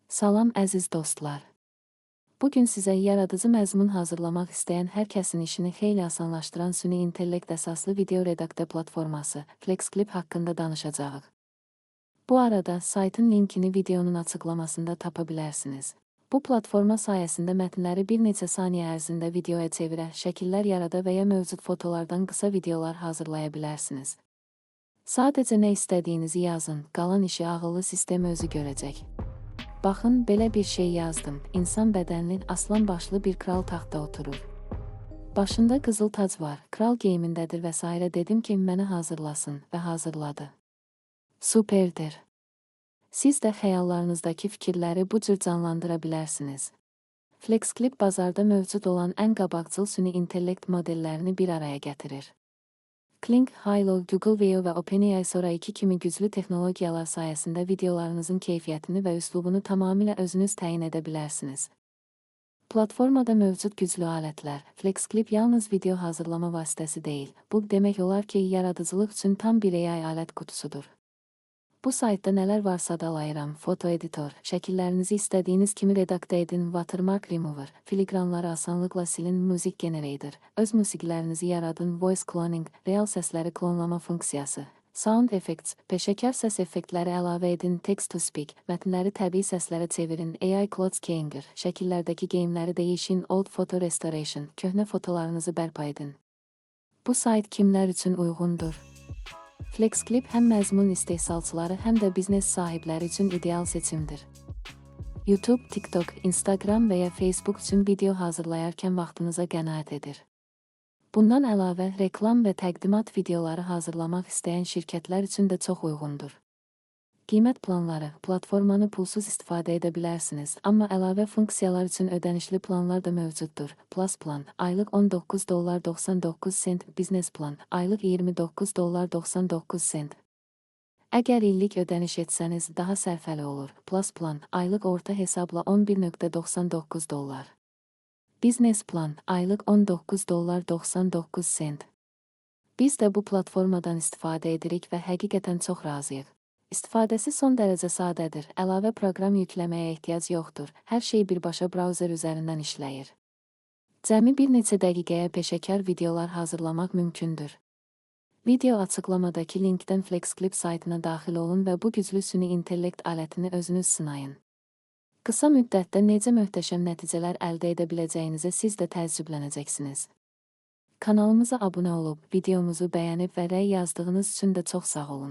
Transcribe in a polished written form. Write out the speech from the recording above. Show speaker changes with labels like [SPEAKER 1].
[SPEAKER 1] Salam əziz dostlar. Bugün sizə yaradıcı məzmun hazırlamaq istəyən hər kəsin işini xeyli asanlaşdıran süni intellekt əsaslı video redaktör platforması FlexClip haqqında danışacağıq. Bu arada saytın linkini videonun açıqlamasında tapa bilərsiniz. Bu platforma sayəsində mətnləri bir neçə saniyə ərzində videoya çevirə, şəkillər yarada və ya mövcud fotolardan qısa videolar hazırlaya bilərsiniz. Sadəcə nə istədiyinizi yazın, qalan işi ağıllı sistem özü görəcək. Baxın, belə bir şey yazdım. İnsan bədənli, aslan başlı bir kral taxtda oturur. Başında qızıl tac var, kral geyimindədir və s. dedim ki, məni hazırlasın və hazırladı. Superdir. Siz də xəyallarınızdakı fikirləri bu cür canlandıra bilərsiniz. FlexClip bazarda mövcud olan ən qabaqcıl süni intellekt modellərini bir araya gətirir. Kling, Hilo, Google Veo və OpenAI sonra 2 kimi güclü texnologiyalar sayəsində videolarınızın keyfiyyətini və üslubunu tamamilə özünüz təyin edə bilərsiniz. Platformada mövcud güclü alətlər, FlexClip yalnız video hazırlama vasitəsi deyil. Bu demək olar ki, yaradıcılıq üçün tam bir AI alət qutusudur. Bu saytda nələr varsa dalayıram, foto editor, şəkillərinizi istədiyiniz kimi redaktə edin, watermark remover, filigranları asanlıqla silin, music generator, öz musiqilərinizi yaradın, voice cloning, real səsləri klonlama funksiyası, sound effects, peşəkar səs effektləri əlavə edin, text to speak, mətnləri təbii səslərə çevirin, AI Cloud Scanger, şəkillərdəki geyimləri dəyişin, old photo restoration, köhnə fotolarınızı bərpa edin. Bu sayt kimlər üçün uyğundur? FlexClip həm məzmun istehsalçıları, həm də biznes sahibləri üçün ideal seçimdir. YouTube, TikTok, Instagram və ya Facebook üçün video hazırlayarkən vaxtınıza qənaət edir. Bundan əlavə, reklam və təqdimat videoları hazırlamaq istəyən şirkətlər üçün də çox uyğundur. Qiymət planları, platformanı pulsuz istifadə edə bilərsiniz, amma əlavə funksiyalar üçün ödənişli planlar da mövcuddur. Plus plan, aylıq $19.99, biznes plan, aylıq $29.99. Əgər illik ödəniş etsəniz, daha sərfəli olur. Plus plan, aylıq orta hesabla $11.99. Biznes plan, aylıq $19.99. Biz də bu platformadan istifadə edirik və həqiqətən çox razıyıq. İstifadəsi son dərəcə sadədir, əlavə proqram yükləməyə ehtiyac yoxdur, hər şey birbaşa brauzer üzərindən işləyir. Cəmi bir neçə dəqiqəyə peşəkar videolar hazırlamaq mümkündür. Video açıqlamadakı linkdən FlexClip saytına daxil olun və bu güclü süni intellekt alətini özünüz sınayın. Qısa müddətdə necə möhtəşəm nəticələr əldə edə biləcəyinizə siz də təəccüblənəcəksiniz. Kanalımıza abunə olub, videomuzu bəyənib və rəy yazdığınız üçün də çox sağ olun.